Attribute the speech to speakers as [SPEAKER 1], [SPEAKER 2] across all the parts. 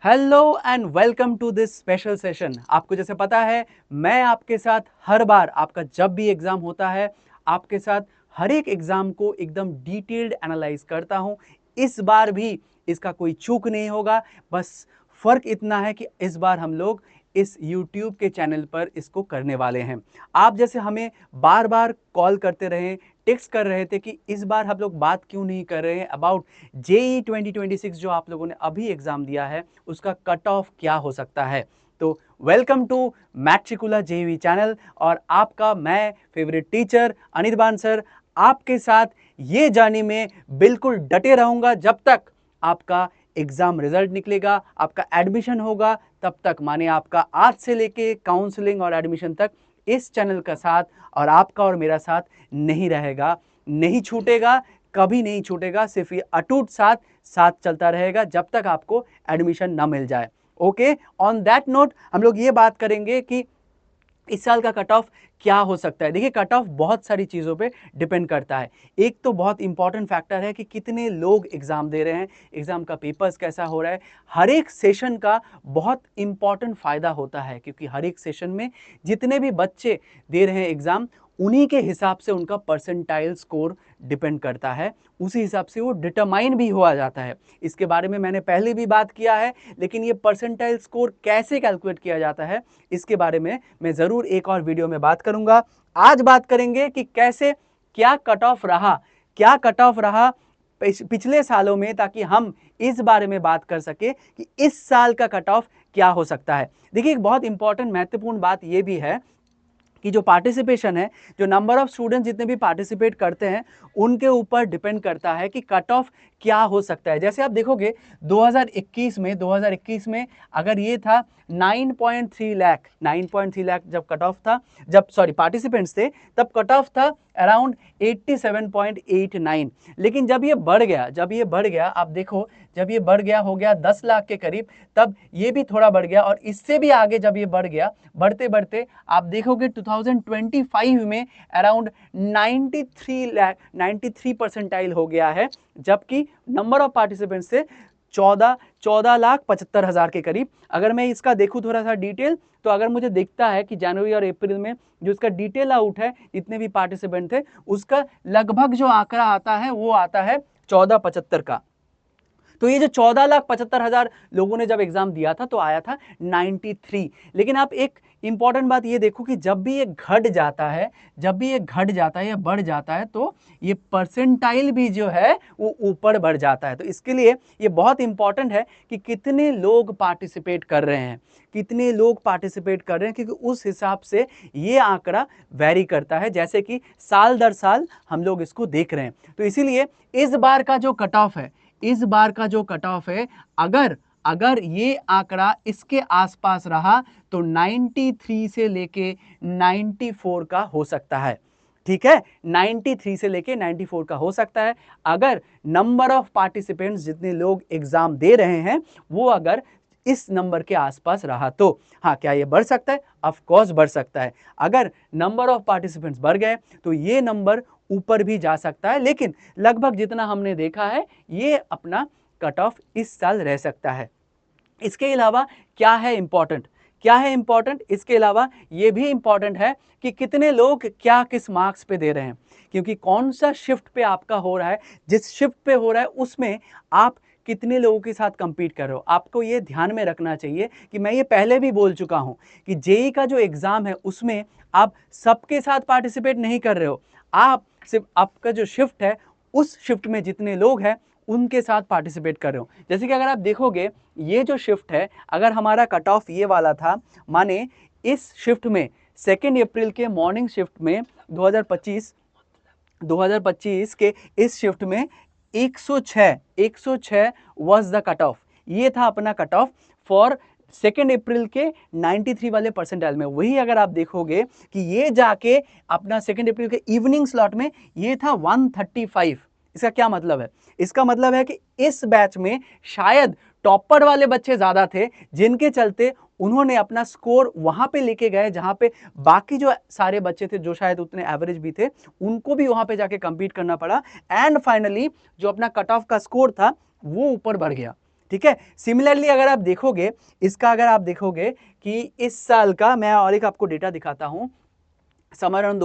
[SPEAKER 1] Hello and welcome to this special session. आपको जैसे पता है, मैं आपके साथ हर बार आपका जब भी एग्जाम होता है, आपके साथ हर एक एग्जाम को एकदम डिटेल्ड एनालाइज करता हूं। इस बार भी इसका कोई चूक नहीं होगा। बस फर्क इतना है कि इस बार हम लोग इस YouTube के चैनल पर इसको करने वाले हैं। आप जैसे हमें बार बार कॉल करते रहे, टेक्स्ट कर रहे थे कि इस बार हम लोग बात क्यों नहीं कर रहे हैं अबाउट जेई 2026 जो आप लोगों ने अभी एग्जाम दिया है, उसका कट ऑफ क्या हो सकता है। तो वेलकम टू मैट्रिकुला जेवी चैनल और आपका मैं फेवरेट टीचर अनिर्बान सर आपके साथ ये जर्नी में बिल्कुल डटे रहूंगा जब तक आपका एग्जाम रिजल्ट निकलेगा, आपका एडमिशन होगा। तब तक माने आपका आज से लेके काउंसलिंग और एडमिशन तक इस चैनल का साथ और आपका और मेरा साथ नहीं रहेगा, नहीं छूटेगा, कभी नहीं छूटेगा। सिर्फ ये अटूट साथ साथ चलता रहेगा जब तक आपको एडमिशन ना मिल जाए। ओके, ऑन दैट नोट हम लोग ये बात करेंगे कि इस साल का कट ऑफ क्या हो सकता है। देखिए, कट ऑफ बहुत सारी चीज़ों पे डिपेंड करता है। एक तो बहुत इंपॉर्टेंट फैक्टर है कि कितने लोग एग्जाम दे रहे हैं, एग्जाम का पेपर्स कैसा हो रहा है। हर एक सेशन का बहुत इंपॉर्टेंट फायदा होता है, क्योंकि हर एक सेशन में जितने भी बच्चे दे रहे हैं एग्जाम, उन्हीं के हिसाब से उनका परसेंटाइल स्कोर डिपेंड करता है। उसी हिसाब से वो डिटरमाइन भी हुआ जाता है। इसके बारे में मैंने पहले भी बात किया है, लेकिन ये परसेंटाइल स्कोर कैसे कैलकुलेट किया जाता है इसके बारे में मैं जरूर एक और वीडियो में बात करूंगा। आज बात करेंगे कि कैसे क्या कट ऑफ रहा, क्या कट ऑफ रहा पिछले सालों में, ताकि हम इस बारे में बात कर सके कि इस साल का कट ऑफ क्या हो सकता है। देखिए, एक बहुत इंपॉर्टेंट महत्वपूर्ण बात यह भी है कि जो पार्टिसिपेशन है, जो नंबर ऑफ स्टूडेंट जितने भी पार्टिसिपेट करते हैं, उनके ऊपर डिपेंड करता है कि कट ऑफ क्या हो सकता है। जैसे आप देखोगे 2021 में अगर ये था 9.3 लाख, 9.3 लाख जब कट ऑफ था, जब सॉरी पार्टिसिपेंट्स थे, तब कट ऑफ था अराउंड 87.89। लेकिन जब ये बढ़ गया, आप देखो, जब ये बढ़ गया, हो गया 10 लाख के करीब, तब ये भी थोड़ा बढ़ गया और इससे भी आगे जब ये बढ़ गया, बढ़ते बढ़ते आप देखोगे 2025 में अराउंड 93 परसेंटाइल हो गया है, जबकि नंबर ऑफ पार्टिसिपेंट्स से 14,75,000 के करीब। अगर मैं इसका देखूं थोड़ा सा डिटेल, तो अगर मुझे दिखता है कि जनवरी और अप्रैल में जो इसका डिटेल आउट है, जितने भी पार्टिसिपेंट थे, उसका लगभग जो आंकड़ा आता है वो आता है 1475 का। तो ये जो 14,75,000 लोगों ने जब एग्जाम दिया था, तो आया था 93। लेकिन आप एक इंपॉर्टेंट बात ये देखो कि जब भी ये घट जाता है, या बढ़ जाता है, तो ये परसेंटाइल भी जो है वो ऊपर बढ़ जाता है। तो इसके लिए ये बहुत इंपॉर्टेंट है कि कितने लोग पार्टिसिपेट कर रहे हैं, क्योंकि उस हिसाब से ये आंकड़ा वेरी करता है, जैसे कि साल दर साल हम लोग इसको देख रहे हैं। तो इसीलिए इस बार का जो कट ऑफ है, अगर ये आंकड़ा इसके आसपास रहा, तो 93 से लेके 94 का हो सकता है। ठीक है, 93 से लेके 94 का हो सकता है, अगर नंबर ऑफ पार्टिसिपेंट्स, जितने लोग एग्जाम दे रहे हैं, वो अगर इस नंबर के आसपास रहा तो। हाँ, क्या ये बढ़ सकता है? ऑफ कोर्स बढ़ सकता है। अगर नंबर ऑफ पार्टिसिपेंट्स बढ़ गए, तो ये नंबर ऊपर भी जा सकता है, लेकिन लगभग जितना हमने देखा है, ये अपना कट ऑफ इस साल रह सकता है। इसके अलावा क्या है इंपॉर्टेंट, इसके अलावा ये भी इंपॉर्टेंट है कि कितने लोग क्या किस मार्क्स पे दे रहे हैं, क्योंकि कौन सा शिफ्ट पे आपका हो रहा है, जिस शिफ्ट पे हो रहा है उसमें आप कितने लोगों के साथ कंपीट कर रहे हो। आपको ये ध्यान में रखना चाहिए कि मैं ये पहले भी बोल चुका हूं कि जेई का जो एग्जाम है, उसमें आप सबके साथ पार्टिसिपेट नहीं कर रहे हो। आप सिर्फ आपका जो शिफ्ट है, उस शिफ्ट में जितने लोग हैं उनके साथ पार्टिसिपेट कर रहे हो। जैसे कि अगर आप देखोगे, ये जो शिफ्ट है, अगर हमारा कट ऑफ ये वाला था, माने इस शिफ्ट में 2 अप्रैल के मॉर्निंग शिफ्ट में 2025 के इस शिफ्ट में 106 वाज द कट ऑफ। ये था अपना कट ऑफ फॉर 2 अप्रैल के 93 वाले परसेंटाइल में। वही अगर आप देखोगे कि ये जाके अपना 2 अप्रैल के इवनिंग स्लॉट में ये था 135। इसका क्या मतलब है? इसका मतलब है कि इस बैच में शायद टॉपर वाले बच्चे ज्यादा थे, जिनके चलते उन्होंने अपना स्कोर वहां पे लेके गए जहां पे बाकी जो सारे बच्चे थे, जो शायद उतने एवरेज भी थे, उनको भी वहां पे जाके कंपीट करना पड़ा। एंड फाइनली जो अपना कट ऑफ का स्कोर था, वो ऊपर बढ़ गया। ठीक है। सिमिलरली अगर आप देखोगे इसका, अगर आप देखोगे कि इस साल का मैं और एक आपको डेटा दिखाता हूं, समर अराउंड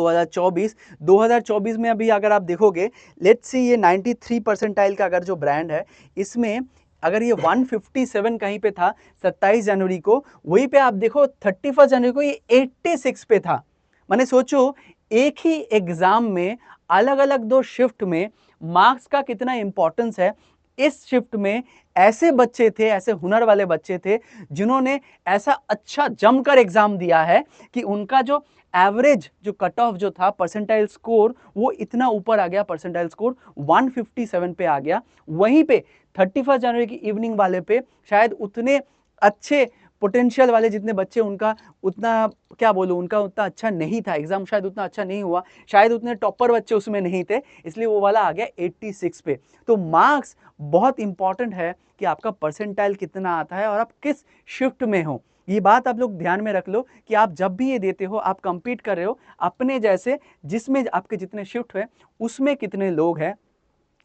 [SPEAKER 1] 2024 में अभी अगर आप देखोगे, लेट्स सी ये 93 परसेंटाइल का अगर जो ब्रांड है, इसमें अगर ये 157 कहीं पे था 27 जनवरी को, वहीं पे आप देखो 31 जनवरी को ये 86 पे था। मैंने सोचो एक ही एग्जाम में अलग अलग दो शिफ्ट में मार्क्स का कितना इंपॉर्टेंस है। इस शिफ्ट में ऐसे बच्चे थे, ऐसे हुनर वाले बच्चे थे जिन्होंने ऐसा अच्छा जमकर एग्जाम दिया है कि उनका जो एवरेज जो कट ऑफ जो था परसेंटाइल स्कोर, वो इतना ऊपर आ गया, परसेंटाइल स्कोर 157 पे आ गया। वहीं पे 31 जनवरी की इवनिंग वाले पे शायद उतने अच्छे पोटेंशियल वाले जितने बच्चे, उनका उतना क्या बोलूं, उनका उतना अच्छा नहीं था एग्जाम, शायद उतना अच्छा नहीं हुआ, शायद उतने टॉपर बच्चे उसमें नहीं थे, इसलिए वो वाला आ गया 86 पे। तो मार्क्स बहुत इंपॉर्टेंट है कि आपका परसेंटाइल कितना आता है और आप किस शिफ्ट में हो। ये बात आप लोग ध्यान में रख लो कि आप जब भी ये देते हो, आप कंपीट कर रहे हो अपने जैसे, जिसमें आपके जितने शिफ्ट है उसमें कितने लोग हैं,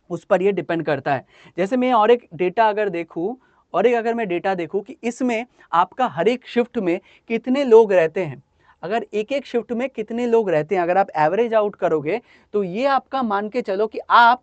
[SPEAKER 1] उस पर ये डिपेंड करता है। जैसे मैं और एक डेटा अगर देखूं, और एक अगर मैं डेटा देखूं कि इसमें आपका हर एक शिफ्ट में कितने लोग रहते हैं, अगर एक एक शिफ्ट में कितने लोग रहते हैं, अगर आप एवरेज आउट करोगे तो ये आपका मान के चलो कि आप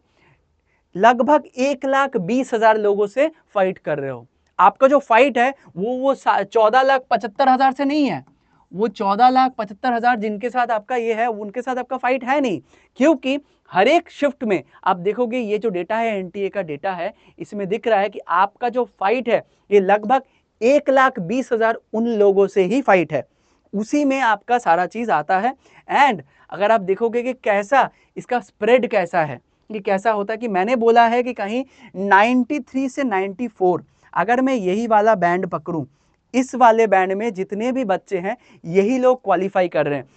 [SPEAKER 1] लगभग 1,20,000 लोगों से फाइट कर रहे हो। आपका जो फाइट है वो 14,75,000 से नहीं है, वो 14,75,000 जिनके साथ आपका ये है उनके साथ आपका फाइट है नहीं, क्योंकि हर एक शिफ्ट में आप देखोगे ये जो डेटा है एनटीए का डेटा है, इसमें दिख रहा है कि आपका जो फाइट है ये लगभग 1,20,000 उन लोगों से ही फाइट है, उसी में आपका सारा चीज आता है। एंड अगर आप देखोगे कि कैसा इसका स्प्रेड कैसा है, कि कैसा होता है, कि मैंने बोला है कि कहीं 93 से 94, अगर मैं यही वाला बैंड पकड़ूं, इस वाले बैंड में जितने भी बच्चे हैं यही लोग क्वालिफाई कर रहे हैं।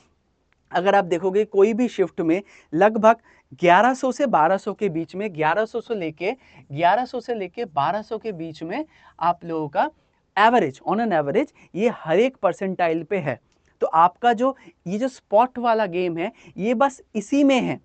[SPEAKER 1] अगर आप देखोगे कोई भी शिफ्ट में लगभग 1100 से 1200 के बीच में, 1100 से लेके 1200 के बीच में आप लोगों का एवरेज, ऑन एन एवरेज ये हर एक परसेंटाइल पे है। तो आपका जो ये जो स्पॉट वाला गेम है ये बस इसी में है।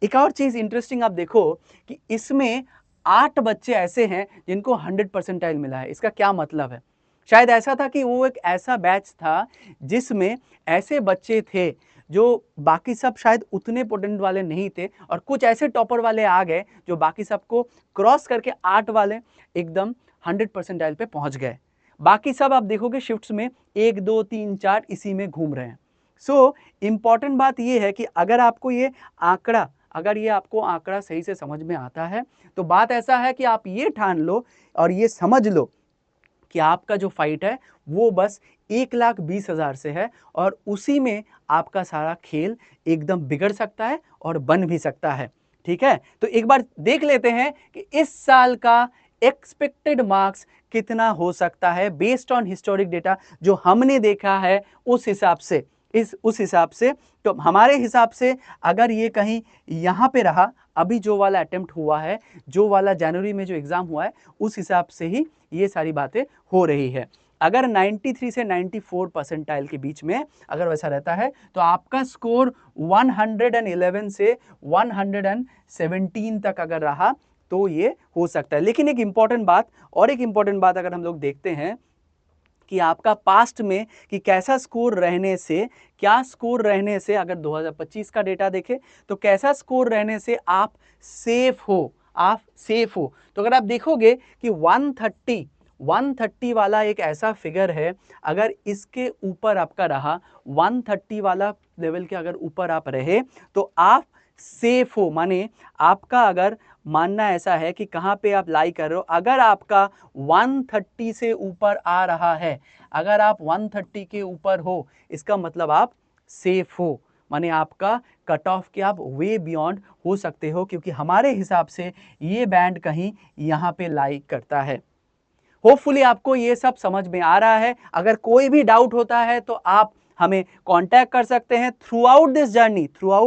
[SPEAKER 1] एक और चीज इंटरेस्टिंग आप देखो कि इसमें 8 बच्चे ऐसे हैं जिनको 100 परसेंटाइल मिला है। इसका क्या मतलब है? शायद ऐसा था कि वो एक ऐसा बैच था जिसमें ऐसे बच्चे थे जो बाकी सब शायद उतने पोटेंट वाले नहीं थे, और कुछ ऐसे टॉपर वाले आ गए जो बाकी सबको क्रॉस करके 8 वाले एकदम 100 परसेंटाइल पे पहुंच गए। बाकी सब आप देखोगे शिफ्ट्स में 1 2 3 4 इसी में घूम रहे हैं। सो इंपॉर्टेंट बात ये है कि अगर आपको ये आंकड़ा, अगर ये आपको आंकड़ा सही से समझ में आता है तो बात ऐसा है कि आप ये ठान लो और ये समझ लो कि आपका जो फाइट है वो बस 1,20,000 से है, और उसी में आपका सारा खेल एकदम बिगड़ सकता है और बन भी सकता है। ठीक है, तो एक बार देख लेते हैं कि इस साल का एक्सपेक्टेड मार्क्स कितना हो सकता है बेस्ड ऑन हिस्टोरिक डेटा जो हमने देखा है, उस हिसाब से, उस हिसाब से। तो हमारे हिसाब से अगर ये कहीं यहाँ पे रहा, अभी जो वाला अटेम्प्ट हुआ है, जो वाला जनवरी में जो एग्जाम हुआ है, उस हिसाब से ही ये सारी बातें हो रही है। अगर 93 से 94 परसेंटाइल के बीच में अगर वैसा रहता है तो आपका स्कोर 111 से 117 तक अगर रहा तो ये हो सकता है। लेकिन एक इंपॉर्टेंट बात, और एक इंपॉर्टेंट बात अगर हम लोग देखते हैं कि आपका पास्ट में कि कैसा स्कोर रहने से, क्या स्कोर रहने से, अगर 2025 का डेटा देखें तो कैसा स्कोर रहने से आप सेफ हो, आप सेफ हो। तो अगर आप देखोगे कि 130 वाला एक ऐसा फिगर है, अगर इसके ऊपर आपका रहा, 130 वाला लेवल के अगर ऊपर आप रहे तो आप सेफ हो। माने आपका अगर मानना ऐसा है कि कहां पे आप लाई कर रहे हो, अगर आपका 130 से ऊपर आ रहा है, अगर आप 130 के ऊपर हो, इसका मतलब आप सेफ हो, माने आपका कट ऑफ के आप वे बियॉन्ड हो सकते हो, क्योंकि हमारे हिसाब से ये बैंड कहीं यहां पे लाई करता है। होपफुली आपको ये सब समझ में आ रहा है। अगर कोई भी डाउट होता है तो आप हमें कांटेक्ट कर सकते हैं। थ्रू आउट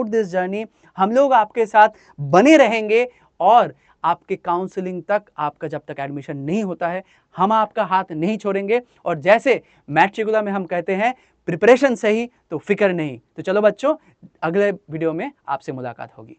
[SPEAKER 1] दिस जर्नी हम लोग आपके साथ बने रहेंगे, और आपके काउंसलिंग तक, आपका जब तक एडमिशन नहीं होता है, हम आपका हाथ नहीं छोड़ेंगे। और जैसे मैट्रिकुला में हम कहते हैं, प्रिपरेशन सही तो फिक्र नहीं। तो चलो बच्चों, अगले वीडियो में आपसे मुलाकात होगी।